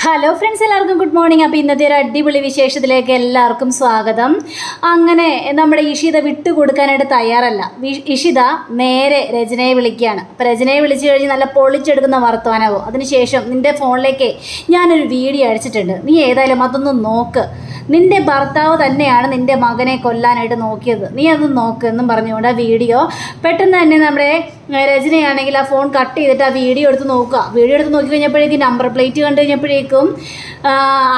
Hello friends, എല്ലാവർക്കും good morning. അപ്പോൾ ഇന്നത്തെ ഒരു അടിപൊളി വിശേഷത്തിലേക്ക് എല്ലാവർക്കും സ്വാഗതം. അങ്ങനെ നമ്മുടെ ഇഷിത വിട്ടുകൊടുക്കാനായിട്ട് തയ്യാറല്ല. ഇഷിത നേരെ രചനയെ വിളിക്കുകയാണ്. അപ്പോൾ രചനയെ വിളിച്ചു കഴിഞ്ഞ് നല്ല പൊളിച്ചെടുക്കുന്ന വർത്തമാനവും അതിനുശേഷം നിൻ്റെ ഫോണിലേക്ക് ഞാനൊരു വീഡിയോ അയച്ചിട്ടുണ്ട്, നീ ഏതായാലും അതൊന്ന് നോക്ക്. നിൻ്റെ ഭർത്താവ് തന്നെയാണ് നിൻ്റെ മകനെ കൊല്ലാനായിട്ട് നോക്കിയത്, നീ അത് നോക്ക് എന്നും പറഞ്ഞുകൊണ്ട് ആ വീഡിയോ പെട്ടെന്ന് തന്നെ നമ്മുടെ രചനയാണെങ്കിൽ ആ ഫോൺ കട്ട് ചെയ്തിട്ട് ആ വീഡിയോ എടുത്ത് നോക്കുക. വീഡിയോ എടുത്ത് നോക്കി കഴിഞ്ഞപ്പോഴേക്കും നമ്പർ പ്ലേറ്റ് കണ്ടു കഴിഞ്ഞപ്പോഴേക്കും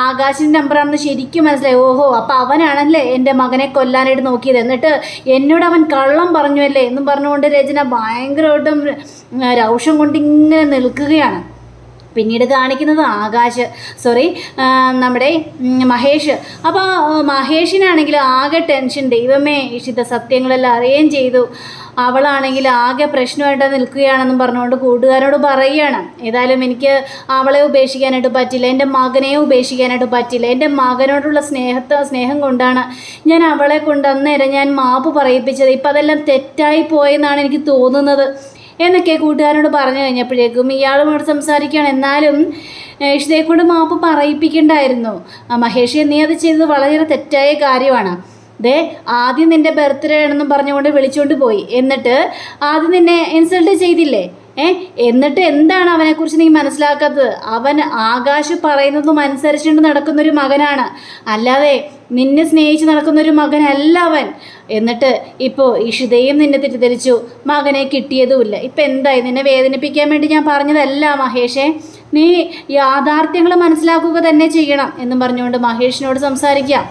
ആകാശിൻ്റെ നമ്പറാണെന്ന് ശരിക്കും മനസ്സിലായി. ഓഹോ, അപ്പോൾ അവനാണല്ലേ എൻ്റെ മകനെ കൊല്ലാനായിട്ട് നോക്കിയത്, എന്നിട്ട് എന്നോട് അവൻ കള്ളം പറഞ്ഞുവല്ലേ എന്നും പറഞ്ഞുകൊണ്ട് രചന ഭയങ്കരമായിട്ടും രോഷം കൊണ്ടിങ്ങനെ നിൽക്കുകയാണ്. പിന്നീട് കാണിക്കുന്നത് നമ്മുടെ മഹേഷ്. അപ്പോൾ മഹേഷിനാണെങ്കിൽ ആകെ ടെൻഷൻ, ദൈവമേ ഇഷിത സത്യങ്ങളെല്ലാം അറിയുകയും ചെയ്തു, അവളാണെങ്കിൽ ആകെ പ്രശ്നമായിട്ട് നിൽക്കുകയാണെന്നും പറഞ്ഞുകൊണ്ട് കൂട്ടുകാരോട് പറയുകയാണ്. ഏതായാലും എനിക്ക് അവളെ ഉപേക്ഷിക്കാനായിട്ട് പറ്റില്ല, എൻ്റെ മകനെയും ഉപേക്ഷിക്കാനായിട്ട് പറ്റില്ല. എൻ്റെ മകനോടുള്ള സ്നേഹം കൊണ്ടാണ് ഞാൻ അവളെ കൊണ്ട് അന്നേരം ഞാൻ മാപ്പ് പറയിപ്പിച്ചത്. ഇപ്പം അതെല്ലാം തെറ്റായി പോയെന്നാണ് എനിക്ക് തോന്നുന്നത് എന്നൊക്കെ കൂട്ടുകാരോട് പറഞ്ഞു കഴിഞ്ഞപ്പോഴേക്കും ഇയാളുമായിട്ട് സംസാരിക്കുകയാണ്. എന്നാലും ഇഷിതയെ കൊണ്ട് മാപ്പ് പറയിപ്പിക്കണ്ടായിരുന്നു മഹേഷ്, നീ അത് ചെയ്തത് വളരെ തെറ്റായ കാര്യമാണ്. ആദ്യം നിൻ്റെ ബർത്ത്ഡേ ആണെന്നും പറഞ്ഞുകൊണ്ട് വിളിച്ചുകൊണ്ട് പോയി, എന്നിട്ട് ആദ്യം നിന്നെ ഇൻസൾട്ട് ചെയ്തില്ലേ? എന്നിട്ട് എന്താണ് അവനെക്കുറിച്ച് നീ മനസ്സിലാക്കാത്തത്? അവൻ ആകാശ് പറയുന്നതും അനുസരിച്ചുകൊണ്ട് നടക്കുന്നൊരു മകനാണ്, അല്ലാതെ നിന്നെ സ്നേഹിച്ച് നടക്കുന്നൊരു മകനല്ല അവൻ. എന്നിട്ട് ഇപ്പോൾ ഇഷിതയും നിന്നെ തെറ്റിദ്ധരിച്ചു, മകനെ കിട്ടിയതുമില്ല. ഇപ്പം എന്തായി? നിന്നെ വേദനിപ്പിക്കാൻ വേണ്ടി ഞാൻ പറഞ്ഞതല്ല മഹേഷേ, നീ യാഥാർത്ഥ്യങ്ങൾ മനസ്സിലാക്കുക തന്നെ ചെയ്യണം എന്നും പറഞ്ഞുകൊണ്ട് മഹേഷിനോട് സംസാരിക്കാം.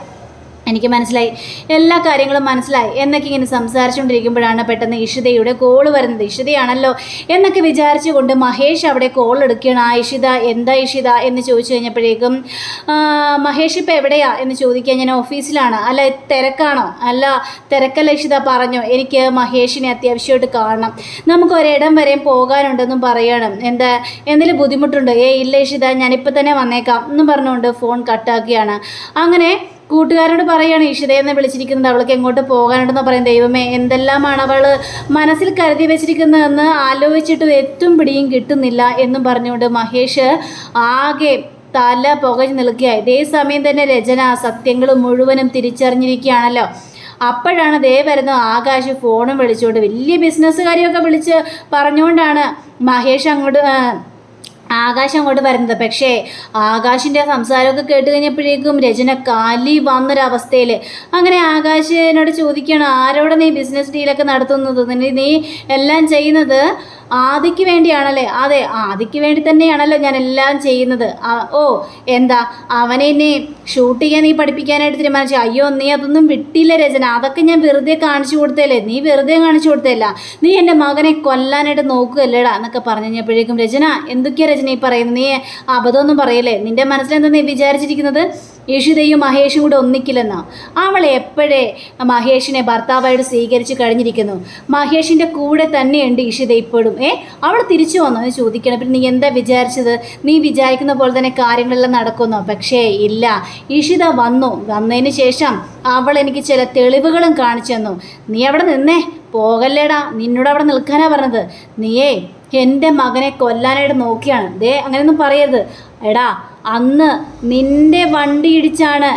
എനിക്ക് മനസ്സിലായി, എല്ലാ കാര്യങ്ങളും മനസ്സിലായി എന്നൊക്കെ ഇങ്ങനെ സംസാരിച്ചുകൊണ്ടിരിക്കുമ്പോഴാണ് പെട്ടെന്ന് ഇഷിതയുടെ കോൾ വരുന്നത്. ഇഷിതയാണല്ലോ എന്നൊക്കെ വിചാരിച്ചുകൊണ്ട് മഹേഷ് അവിടെ കോൾ എടുക്കുകയാണ്. ആ ഇഷിത, എന്താ ഇഷിത എന്ന് ചോദിച്ചു കഴിഞ്ഞപ്പോഴേക്കും മഹേഷ് ഇപ്പോൾ എവിടെയാ എന്ന് ചോദിക്കാൻ, ഞാൻ ഓഫീസിലാണ്. അല്ല തിരക്കാണോ? അല്ല തിരക്കല്ല ഇഷിത, പറഞ്ഞോ, എനിക്ക് മഹേഷിനെ അത്യാവശ്യമായിട്ട് കാണണം, നമുക്ക് ഒരിടം വരെയും പോകാനുണ്ടെന്നും പറയണം. എന്തെങ്കിലും ബുദ്ധിമുട്ടുണ്ടോ? ഇല്ല ഇഷിത, ഞാനിപ്പോൾ തന്നെ വന്നേക്കാം എന്നും പറഞ്ഞുകൊണ്ട് ഫോൺ കട്ടാക്കുകയാണ്. അങ്ങനെ കൂട്ടുകാരോട് പറയുകയാണ്, ഇഷിതയെന്ന് വിളിച്ചിരിക്കുന്നത്, അവൾക്ക് എങ്ങോട്ട് പോകാനുണ്ടെന്ന് പറയും. ദൈവമേ, എന്തെല്ലാമാണ് അവൾ മനസ്സിൽ കരുതി വെച്ചിരിക്കുന്നതെന്ന് ആലോചിച്ചിട്ട് എത്തും പിടിയും കിട്ടുന്നില്ല എന്നും പറഞ്ഞുകൊണ്ട് മഹേഷ് ആകെ തല പുകഞ്ഞ് നിൽക്കുകയായി. ഇതേ സമയം തന്നെ രചന സത്യങ്ങൾ മുഴുവനും തിരിച്ചറിഞ്ഞിരിക്കുകയാണല്ലോ. അപ്പോഴാണ് വരുന്ന ആകാശ് ഫോണും വിളിച്ചുകൊണ്ട് വലിയ ബിസിനസ്സുകാരെയൊക്കെ വിളിച്ച് പറഞ്ഞുകൊണ്ടാണ് ആകാശം അങ്ങോട്ട് വരുന്നത്. പക്ഷേ ആകാശിൻ്റെ സംസാരമൊക്കെ കേട്ട് കഴിഞ്ഞപ്പോഴേക്കും രചന കാലി വന്നൊരവസ്ഥയിൽ. അങ്ങനെ ആകാശിനോട് ചോദിക്കുകയാണ്, ആരോടെ നീ ബിസിനസ് ഡീലൊക്കെ നടത്തുന്നത്? നീ എല്ലാം ചെയ്യുന്നത് ആദിക്ക് വേണ്ടിയാണല്ലേ? അതെ, ആദിക്ക് വേണ്ടി തന്നെയാണല്ലോ ഞാൻ എല്ലാം ചെയ്യുന്നത്. എന്താ അവനെ എന്നെ ഷൂട്ട് ചെയ്യാൻ നീ പഠിപ്പിക്കാനായിട്ട് തീരുമാനിച്ചു? അയ്യോ, നീ അതൊന്നും വിട്ടില്ല രചന, അതൊക്കെ ഞാൻ വെറുതെ കാണിച്ചു കൊടുത്തല്ലേ. നീ വെറുതെ കാണിച്ചു കൊടുത്തല്ല, നീ എൻ്റെ മകനെ കൊല്ലാനായിട്ട് നോക്കുകയല്ലേടാ എന്നൊക്കെ പറഞ്ഞു കഴിഞ്ഞപ്പോഴേക്കും രചന, എന്തൊക്കെയാണ് രചന ഈ പറയുന്നത്? നീ അബദ്ധമൊന്നും പറയല്ലേ? നിൻ്റെ മനസ്സിലെന്താ നീ വിചാരിച്ചിരിക്കുന്നത്? ഇഷിതയും മഹേഷും കൂടെ ഒന്നിക്കില്ലെന്നോ? അവൾ എപ്പോഴേ മഹേഷിനെ ഭർത്താവായിട്ട് സ്വീകരിച്ച് കഴിഞ്ഞിരിക്കുന്നു. മഹേഷിൻ്റെ കൂടെ തന്നെയുണ്ട് ഇഷിത ഇപ്പോഴും. അവൾ തിരിച്ചു വന്നോ എന്ന് ചോദിക്കണം. പിന്നെ നീ എന്താ വിചാരിച്ചത്? നീ വിചാരിക്കുന്ന പോലെ തന്നെ കാര്യങ്ങളെല്ലാം നടക്കുന്നോ? പക്ഷേ ഇല്ല, ഇഷിത വന്നതിന് ശേഷം അവൾ എനിക്ക് ചില തെളിവുകളും കാണിച്ചു തന്നു. നീ അവിടെ നിന്നേ, പോകല്ലേടാ, നിന്നോട് അവിടെ നിൽക്കാനാ പറഞ്ഞത്. നീയേ എൻ്റെ മകനെ കൊല്ലാനായിട്ട് നോക്കിയാണ്. അങ്ങനെയൊന്നും പറയരുത്. എടാ, അന്ന് നിൻ്റെ വണ്ടി ഇടിച്ചാണ്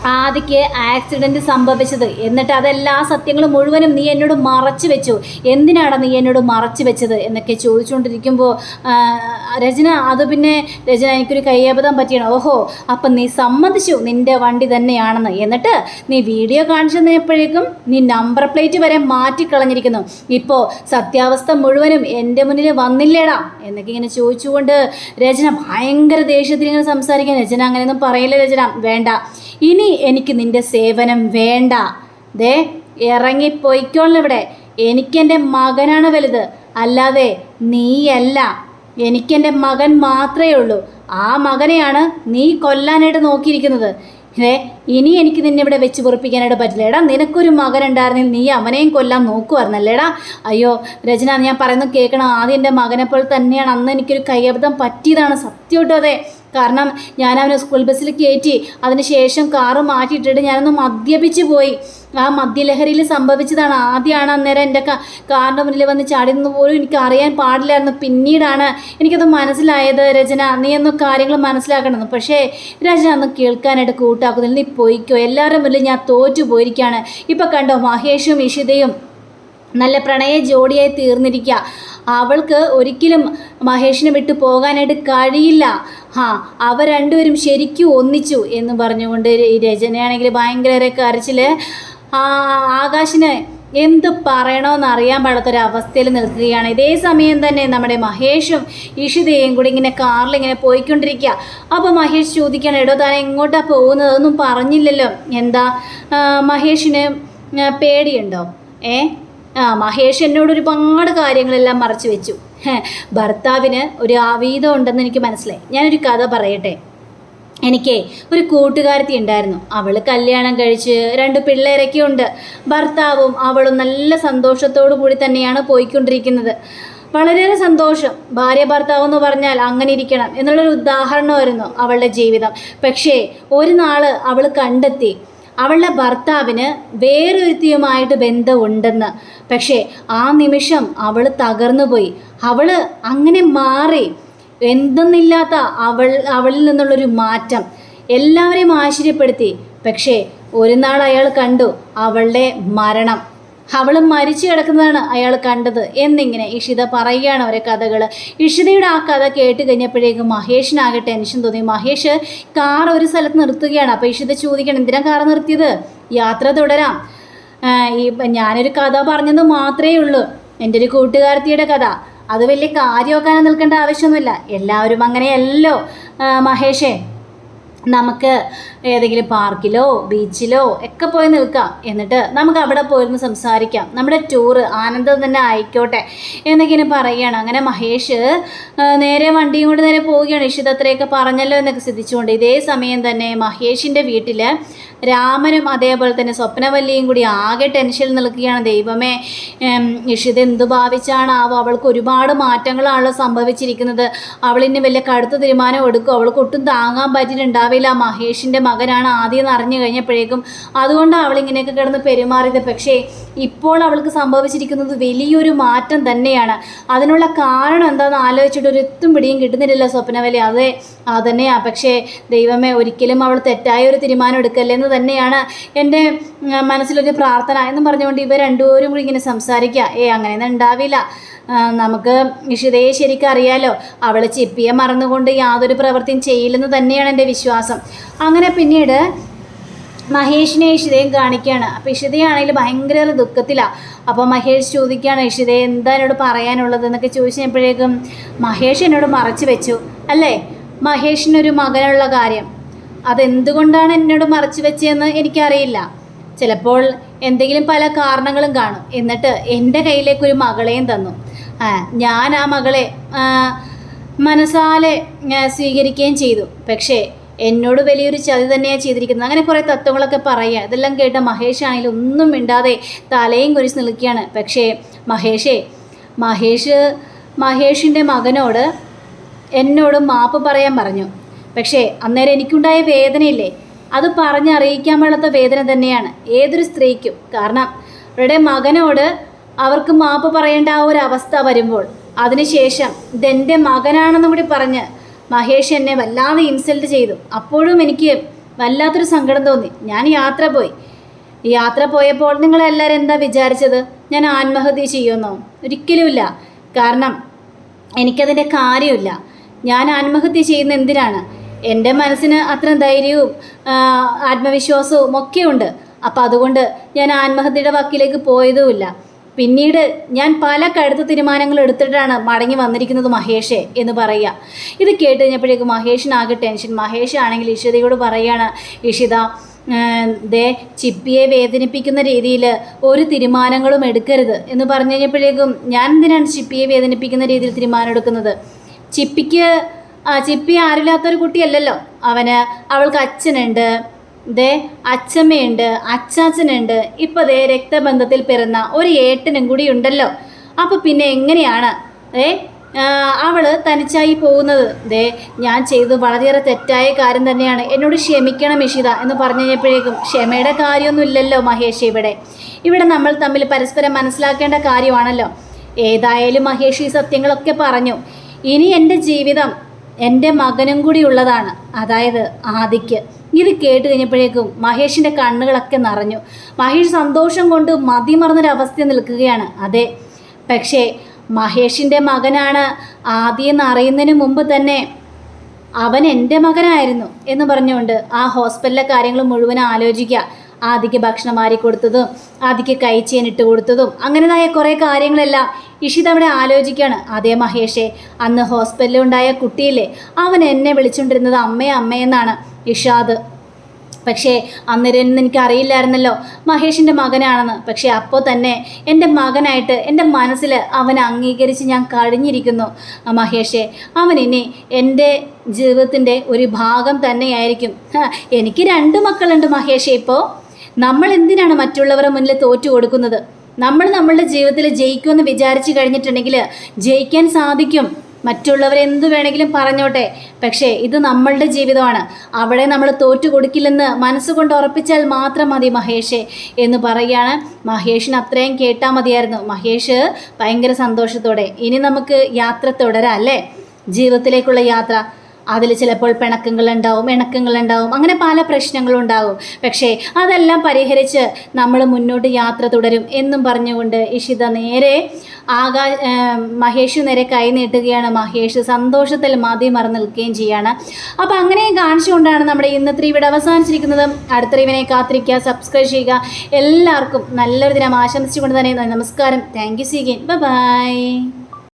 ആദിക്ക് ആക്സിഡൻറ്റ് സംഭവിച്ചത്. എന്നിട്ട് അതെല്ലാ സത്യങ്ങളും മുഴുവനും നീ എന്നോട് മറച്ചു വെച്ചു. എന്തിനാണ് നീ എന്നോട് മറച്ചു വെച്ചത് എന്നൊക്കെ ചോദിച്ചുകൊണ്ടിരിക്കുമ്പോൾ രചന, എനിക്കൊരു കയ്യബദ്ധം പറ്റിയാണ്. ഓഹോ, അപ്പം നീ സമ്മതിച്ചു നിൻ്റെ വണ്ടി തന്നെയാണെന്ന്. എന്നിട്ട് നീ വീഡിയോ കാണിച്ചു തന്നപ്പോഴേക്കും നീ നമ്പർ പ്ലേറ്റ് വരെ മാറ്റിക്കളഞ്ഞിരിക്കുന്നു. ഇപ്പോൾ സത്യാവസ്ഥ മുഴുവനും എൻ്റെ മുന്നിൽ വന്നില്ലേടാ എന്നൊക്കെ ഇങ്ങനെ ചോദിച്ചുകൊണ്ട് രചന ഭയങ്കര ദേഷ്യത്തിൽ ഇങ്ങനെ സംസാരിക്കാൻ. രചന, അങ്ങനെയൊന്നും പറയില്ല രചന, വേണ്ട, ഇനി എനിക്ക് നിൻ്റെ സേവനം വേണ്ട. ഇറങ്ങിപ്പോയിക്കോളൂ ഇവിടെ. എനിക്കെൻ്റെ മകനാണ് വലുത്, അല്ലാതെ നീയല്ല. എനിക്കെൻ്റെ മകൻ മാത്രമേ ഉള്ളൂ. ആ മകനെയാണ് നീ കൊല്ലാനായിട്ട് നോക്കിയിരിക്കുന്നത്. ഇനി എനിക്ക് നിന്നെ ഇവിടെ വെച്ച് പൊറിപ്പിക്കാനായിട്ട് പറ്റില്ലേടാ. നിനക്കൊരു മകനുണ്ടായിരുന്നെങ്കിൽ നീ അവനെയും കൊല്ലാൻ നോക്കുമായിരുന്നല്ലേടാ. അയ്യോ രചന, ഞാൻ പറയുന്നത് കേൾക്കണം. ആദ്യം എൻ്റെ മകനെപ്പോൾ തന്നെയാണ്. അന്ന് എനിക്കൊരു കയ്യബദ്ധം പറ്റിയതാണ്, സത്യമായിട്ടും. അതെ, കാരണം ഞാൻ അവനെ സ്കൂൾ ബസ്സിൽ കയറ്റി അതിന് ശേഷം കാറ് മാറ്റിയിട്ടിട്ട് ഞാനൊന്ന് മദ്യപിച്ച് പോയി. ആ മദ്യലഹരിയിൽ സംഭവിച്ചതാണ്. ആദ്യമാണ് അന്നേരം എൻ്റെ കാറിൻ്റെ മുന്നിൽ വന്ന് ചാടിയെന്ന് പോലും എനിക്ക് അറിയാൻ പാടില്ലായിരുന്നു. പിന്നീടാണ് എനിക്കത് മനസ്സിലായത്. രചന, നീ ഒന്നും കാര്യങ്ങൾ മനസ്സിലാക്കണമെന്ന്. പക്ഷേ രചന അന്ന് കേൾക്കാനായിട്ട് കൂട്ടാക്കുന്നില്ല. നീ പോയിക്കോ, എല്ലാവരുടെ മുന്നിൽ ഞാൻ തോറ്റു പോയിരിക്കുകയാണ്. ഇപ്പം കണ്ടോ, മഹേഷും ഇഷിതയും നല്ല പ്രണയ ജോഡിയായി തീർന്നിരിക്കുക. അവൾക്ക് ഒരിക്കലും മഹേഷിനെ വിട്ടു പോകാനായിട്ട് കഴിയില്ല. അവർ രണ്ടുപേരും ശരിക്കും ഒന്നിച്ചു എന്ന് പറഞ്ഞുകൊണ്ട് രചനയാണെങ്കിൽ ഭയങ്കര കരച്ചിൽ. ആകാശിന് എന്ത് പറയണമെന്ന് അറിയാൻ പാടാത്തൊരവസ്ഥയിൽ നിൽക്കുകയാണ്. ഇതേ സമയം തന്നെ നമ്മുടെ മഹേഷും ഇഷിതയും കൂടി ഇങ്ങനെ കാറിലിങ്ങനെ പോയിക്കൊണ്ടിരിക്കുക. അപ്പോൾ മഹേഷ് ചോദിക്കുകയാണ്, എടോ താൻ എങ്ങോട്ടാണ് പോകുന്നത്, അതൊന്നും പറഞ്ഞില്ലല്ലോ. എന്താ മഹേഷിന് പേടിയുണ്ടോ? മഹേഷ് എന്നോട് ഒരുപാട് കാര്യങ്ങളെല്ലാം മറച്ചു വെച്ചു. ഭർത്താവിന് ഒരു ആവീതം ഉണ്ടെന്ന് എനിക്ക് മനസ്സിലായി. ഞാനൊരു കഥ പറയട്ടെ. എനിക്ക് ഒരു കൂട്ടുകാരത്തി ഉണ്ടായിരുന്നു. അവൾ കല്യാണം കഴിച്ച് 2 പിള്ളേരൊക്കെ ഉണ്ട്. ഭർത്താവും അവളും നല്ല സന്തോഷത്തോടു കൂടി തന്നെയാണ് പോയിക്കൊണ്ടിരിക്കുന്നത്. വളരെയേറെ സന്തോഷം. ഭാര്യ ഭർത്താവ് എന്ന് പറഞ്ഞാൽ അങ്ങനെ ഇരിക്കണം എന്നുള്ളൊരു ഉദാഹരണമായിരുന്നു അവളുടെ ജീവിതം. പക്ഷേ ഒരു നാൾ അവൾ കണ്ടെത്തി അവളുടെ ഭർത്താവിന് വേറൊരുത്തിയുമായിട്ട് ബന്ധമുണ്ടെന്ന്. പക്ഷേ ആ നിമിഷം അവൾ തകർന്നുപോയി. അവൾ അങ്ങനെ മാറി. എന്തെന്നില്ലാത്ത അവളിൽ നിന്നുള്ളൊരു മാറ്റം എല്ലാവരെയും ആശ്ചര്യപ്പെടുത്തി. പക്ഷേ ഒരു നാൾ അയാൾ കണ്ടു അവളുടെ മരണം. അവൾ മരിച്ചു കിടക്കുന്നതാണ് അയാൾ കണ്ടത് എന്നിങ്ങനെ ഇഷിത പറയുകയാണ് ഓരോ കഥകൾ. ഇഷിതയുടെ ആ കഥ കേട്ട് കഴിഞ്ഞപ്പോഴേക്കും മഹേഷിനാകെ ടെൻഷൻ തോന്നി. മഹേഷ് കാർ ഒരു സ്ഥലത്ത് നിർത്തുകയാണ്. അപ്പോൾ ഇഷിത ചോദിക്കണം, എന്തിനാ കാർ നിർത്തിയത്? യാത്ര തുടരാം. ഞാനൊരു കഥ പറഞ്ഞത് മാത്രമേ ഉള്ളൂ, എൻ്റെ ഒരു കൂട്ടുകാരത്തിയുടെ കഥ. അത് വലിയ കാര്യമൊക്കെ നിൽക്കേണ്ട ആവശ്യമൊന്നുമില്ല. എല്ലാവരും അങ്ങനെയല്ലോ മഹേഷേ. നമുക്ക് ഏതെങ്കിലും പാർക്കിലോ ബീച്ചിലോ ഒക്കെ പോയി നിൽക്കാം. എന്നിട്ട് നമുക്ക് അവിടെ പോയിരുന്ന് സംസാരിക്കാം. നമ്മുടെ ടൂറ് ആനന്ദം തന്നെ ആയിക്കോട്ടെ എന്നൊക്കെ പറയുകയാണ്. അങ്ങനെ മഹേഷ് നേരെ വണ്ടിയും കൊണ്ട് നേരെ പോവുകയാണ്. ഇഷിത അത്രയൊക്കെ പറഞ്ഞല്ലോ എന്നൊക്കെ ശ്രദ്ധിച്ചുകൊണ്ട്. ഇതേ സമയം തന്നെ മഹേഷിൻ്റെ വീട്ടിൽ രാമനും അതേപോലെ തന്നെ സ്വപ്നവല്ലിയും കൂടി ആകെ ടെൻഷനിൽ നിൽക്കുകയാണ്. ദൈവമേ, ഇഷിത എന്ത് ഭാവിച്ചാണ് അവൾക്ക് ഒരുപാട് മാറ്റങ്ങളാണല്ലോ സംഭവിച്ചിരിക്കുന്നത്. അവളിന് വലിയ കടുത്ത തീരുമാനം എടുക്കും. അവൾക്ക് ഒട്ടും താങ്ങാൻ പറ്റിയിട്ടുണ്ടാവില്ല. മഹേഷിൻ്റെ മകനാണ് ആദ്യം അറിഞ്ഞു കഴിഞ്ഞപ്പോഴേക്കും. അതുകൊണ്ടാണ് അവളിങ്ങനെയൊക്കെ കിടന്ന് പെരുമാറിയത്. പക്ഷേ ഇപ്പോൾ അവൾക്ക് സംഭവിച്ചിരിക്കുന്നത് വലിയൊരു മാറ്റം തന്നെയാണ്. അതിനുള്ള കാരണം എന്താണെന്ന് ആലോചിച്ചിട്ട് ഒരു എത്തും പിടിയും കിട്ടുന്നില്ലല്ലോ സ്വപ്നവല്ലി. അതന്നെയാണ്. പക്ഷേ ദൈവമേ, ഒരിക്കലും അവൾ തെറ്റായ ഒരു തീരുമാനം എടുക്കല്ലെന്ന് തന്നെയാണ് എൻ്റെ മനസ്സിലൊരു പ്രാർത്ഥന എന്നും പറഞ്ഞുകൊണ്ട് ഇവർ രണ്ടുപേരും കൂടി ഇങ്ങനെ സംസാരിക്കുക. അങ്ങനെയൊന്നും ഉണ്ടാവില്ല. നമുക്ക് ഇഷിതയെ ശരിക്കും അറിയാലോ. അവൾ ചിപ്പിയെ മറന്നുകൊണ്ട് യാതൊരു പ്രവൃത്തിയും ചെയ്യില്ലെന്ന് തന്നെയാണ് എൻ്റെ വിശ്വാസം. അങ്ങനെ പിന്നീട് മഹേഷിനെ ഇഷിതയും കാണിക്കുകയാണ്. അപ്പോൾ ഇഷിതയാണെങ്കിൽ ഭയങ്കര ദുഃഖത്തിലാണ്. അപ്പോൾ മഹേഷ് ചോദിക്കുകയാണ്, ഇഷിതയെ എന്താ എന്നോട് പറയാനുള്ളത് എന്നൊക്കെ ചോദിച്ചപ്പോഴേക്കും മഹേഷ് എന്നോട് മറച്ചു വെച്ചു അല്ലേ? മഹേഷിനൊരു മകനുള്ള കാര്യം അതെന്തുകൊണ്ടാണ് എന്നോട് മറച്ചു വെച്ചതെന്ന് എനിക്കറിയില്ല. ചിലപ്പോൾ എന്തെങ്കിലും പല കാരണങ്ങളും കാണും. എന്നിട്ട് എൻ്റെ കയ്യിലേക്കൊരു മകളെയും തന്നു. ഞാൻ ആ മകളെ മനസ്സാലെ സ്വീകരിക്കുകയും ചെയ്തു. പക്ഷേ എന്നോട് വലിയൊരു ചതി തന്നെയാണ് ചെയ്തിരിക്കുന്നത്. അങ്ങനെ കുറേ തത്വങ്ങളൊക്കെ പറയുക. ഇതെല്ലാം കേട്ട മഹേഷ് ആണെങ്കിലും ഒന്നും മിണ്ടാതെ തലയും കുരിച്ച് നിൽക്കുകയാണ്. പക്ഷേ മഹേഷിൻ്റെ മകനോട് എന്നോട് മാപ്പ് പറയാൻ പറഞ്ഞു. പക്ഷേ അന്നേരം എനിക്കുണ്ടായ വേദനയില്ലേ, അത് പറഞ്ഞറിയിക്കാൻ പാടാത്ത വേദന തന്നെയാണ് ഏതൊരു സ്ത്രീക്കും. കാരണം അവരുടെ മകനോട് അവർക്ക് മാപ്പ് പറയേണ്ട ആ ഒരു അവസ്ഥ വരുമ്പോൾ അതിനുശേഷം ഇതെൻ്റെ മകനാണെന്നും കൂടി പറഞ്ഞ് മഹേഷ് എന്നെ വല്ലാതെ ഇൻസൾട്ട് ചെയ്തു. അപ്പോഴും എനിക്ക് വല്ലാത്തൊരു സങ്കടം തോന്നി. ഞാൻ യാത്ര പോയപ്പോൾ നിങ്ങളെല്ലാവരും എന്താ വിചാരിച്ചത്? ഞാൻ ആത്മഹത്യ ചെയ്യുമെന്നോ? ഒരിക്കലുമില്ല. കാരണം എനിക്കതിൻ്റെ കാര്യമില്ല. ഞാൻ ആത്മഹത്യ ചെയ്യുന്ന എന്തിനാണ്? എൻ്റെ മനസ്സിന് അത്ര ധൈര്യവും ആത്മവിശ്വാസവും ഒക്കെ ഉണ്ട്. അപ്പം അതുകൊണ്ട് ഞാൻ ആത്മഹത്യയുടെ വക്കിലേക്ക് പോയതുമില്ല. പിന്നീട് ഞാൻ പല കടുത്ത തീരുമാനങ്ങൾ എടുത്തിട്ടാണ് മടങ്ങി വന്നിരിക്കുന്നത് മഹേഷേ എന്ന് പറയുക. ഇത് കേട്ട് കഴിഞ്ഞപ്പോഴേക്കും മഹേഷിനാകെ ടെൻഷൻ. മഹേഷ് ആണെങ്കിൽ ഇഷിതയോട് പറയുകയാണ്, ഇഷിത ചിപ്പിയെ വേദനിപ്പിക്കുന്ന രീതിയിൽ ഒരു തീരുമാനങ്ങളും എടുക്കരുത് എന്ന് പറഞ്ഞു കഴിഞ്ഞപ്പോഴേക്കും ഞാൻ എന്തിനാണ് ചിപ്പിയെ വേദനിപ്പിക്കുന്ന രീതിയിൽ തീരുമാനം എടുക്കുന്നത്? ചിപ്പി ആരില്ലാത്തൊരു കുട്ടിയല്ലല്ലോ. അവൾക്ക് അച്ഛനുണ്ട്, അച്ഛമ്മയുണ്ട്, അച്ചാച്ചനുണ്ട്, ഇപ്പോൾ രക്തബന്ധത്തിൽ പിറന്ന ഒരു ഏട്ടനും കൂടി ഉണ്ടല്ലോ. അപ്പോൾ പിന്നെ എങ്ങനെയാണ് അവൾ തനിച്ചായി പോകുന്നത്. ദേ ഞാൻ ചെയ്തത് വളരെയേറെ തെറ്റായ കാര്യം തന്നെയാണ്, എന്നോട് ക്ഷമിക്കണം ഇഷിത എന്ന് പറഞ്ഞു കഴിഞ്ഞപ്പോഴേക്കും ക്ഷമയുടെ കാര്യമൊന്നുമില്ലല്ലോ മഹേഷ്. ഇവിടെ നമ്മൾ തമ്മിൽ പരസ്പരം മനസ്സിലാക്കേണ്ട കാര്യമാണല്ലോ. ഏതായാലും മഹേഷ് ഈ സത്യങ്ങളൊക്കെ പറഞ്ഞു. ഇനി എൻ്റെ ജീവിതം എൻ്റെ മകനും കൂടി ഉള്ളതാണ്, അതായത് ആദിക്ക്. ഇത് കേട്ട് കഴിഞ്ഞപ്പോഴേക്കും മഹേഷിൻ്റെ കണ്ണുകളൊക്കെ നിറഞ്ഞു. മഹേഷ് സന്തോഷം കൊണ്ട് മതിമറന്നൊരവസ്ഥ നിൽക്കുകയാണ്. അതെ, പക്ഷേ മഹേഷിൻ്റെ മകനാണ് ആദ്യം അറിയുന്നതിന് മുമ്പ് തന്നെ അവൻ എൻ്റെ മകനായിരുന്നു എന്ന് പറഞ്ഞുകൊണ്ട് ആ ഹോസ്പിറ്റലിലെ കാര്യങ്ങൾ മുഴുവൻ ആലോചിക്കുക. ആദിക്ക് ഭക്ഷണം മാറി കൊടുത്തതും ആദിക്ക് കൈച്ചേനിട്ട് കൊടുത്തതും അങ്ങനെതായ കുറേ കാര്യങ്ങളെല്ലാം ഇഷിത അവിടെ ആലോചിക്കുകയാണ്. അതേ മഹേഷേ, അന്ന് ഹോസ്പിറ്റലിൽ ഉണ്ടായ കുട്ടിയില്ലേ, അവൻ എന്നെ വിളിച്ചുകൊണ്ടിരുന്നത് അമ്മയെന്നാണ് ഇഷാദ്. പക്ഷേ അന്നേരം എനിക്കറിയില്ലായിരുന്നല്ലോ മഹേഷിൻ്റെ മകനാണെന്ന്. പക്ഷേ അപ്പോൾ തന്നെ എൻ്റെ മകനായിട്ട് എൻ്റെ മനസ്സിൽ അവൻ അംഗീകരിച്ച് ഞാൻ കഴിഞ്ഞിരിക്കുന്നു മഹേഷേ. അവൻ ഇനി എൻ്റെ ജീവിതത്തിൻ്റെ ഒരു ഭാഗം തന്നെയായിരിക്കും. എനിക്ക് 2 മക്കളുണ്ട് മഹേഷേ. ഇപ്പോൾ നമ്മൾ എന്തിനാണ് മറ്റുള്ളവരുടെ മുന്നിൽ തോറ്റു കൊടുക്കുന്നത്? നമ്മൾ നമ്മളുടെ ജീവിതത്തിൽ ജയിക്കുമെന്ന് വിചാരിച്ചു കഴിഞ്ഞിട്ടുണ്ടെങ്കിൽ ജയിക്കാൻ സാധിക്കും. മറ്റുള്ളവർ എന്തു വേണമെങ്കിലും പറഞ്ഞോട്ടെ, പക്ഷേ ഇത് നമ്മളുടെ ജീവിതമാണ്. അവിടെ നമ്മൾ തോറ്റു കൊടുക്കില്ലെന്ന് മനസ്സുകൊണ്ട് ഉറപ്പിച്ചാൽ മാത്രം മതി മഹേഷേ എന്ന് പറയുകയാണ്. മഹേഷിന് അത്രയും കേട്ടാൽ മതിയായിരുന്നു. മഹേഷ് ഭയങ്കര സന്തോഷത്തോടെ ഇനി നമുക്ക് യാത്ര തുടരാം അല്ലേ, ജീവിതത്തിലേക്കുള്ള യാത്ര. അതിൽ ചിലപ്പോൾ ഇണക്കങ്ങളുണ്ടാവും, അങ്ങനെ പല പ്രശ്നങ്ങളും ഉണ്ടാകും. പക്ഷേ അതെല്ലാം പരിഹരിച്ച് നമ്മൾ മുന്നോട്ട് യാത്ര തുടരും എന്നും പറഞ്ഞുകൊണ്ട് ഇഷിത നേരെ മഹേഷ് നേരെ കൈ നീട്ടുകയാണ്. മഹേഷ് സന്തോഷത്തിൽ മറന്നു നിൽക്കുകയും ചെയ്യാണ്. അപ്പോൾ അങ്ങനെ കാണിച്ചുകൊണ്ടാണ് നമ്മുടെ ഇന്നത്തെ വീഡിയോ അവസാനിച്ചിരിക്കുന്നത്. അടുത്ത റിവിനെ കാത്തിരിക്കുക, സബ്സ്ക്രൈബ് ചെയ്യുക. എല്ലാവർക്കും നല്ലൊരു ദിനം ആശംസിച്ചുകൊണ്ട് തന്നെ നമസ്കാരം. Thank you. See again. By.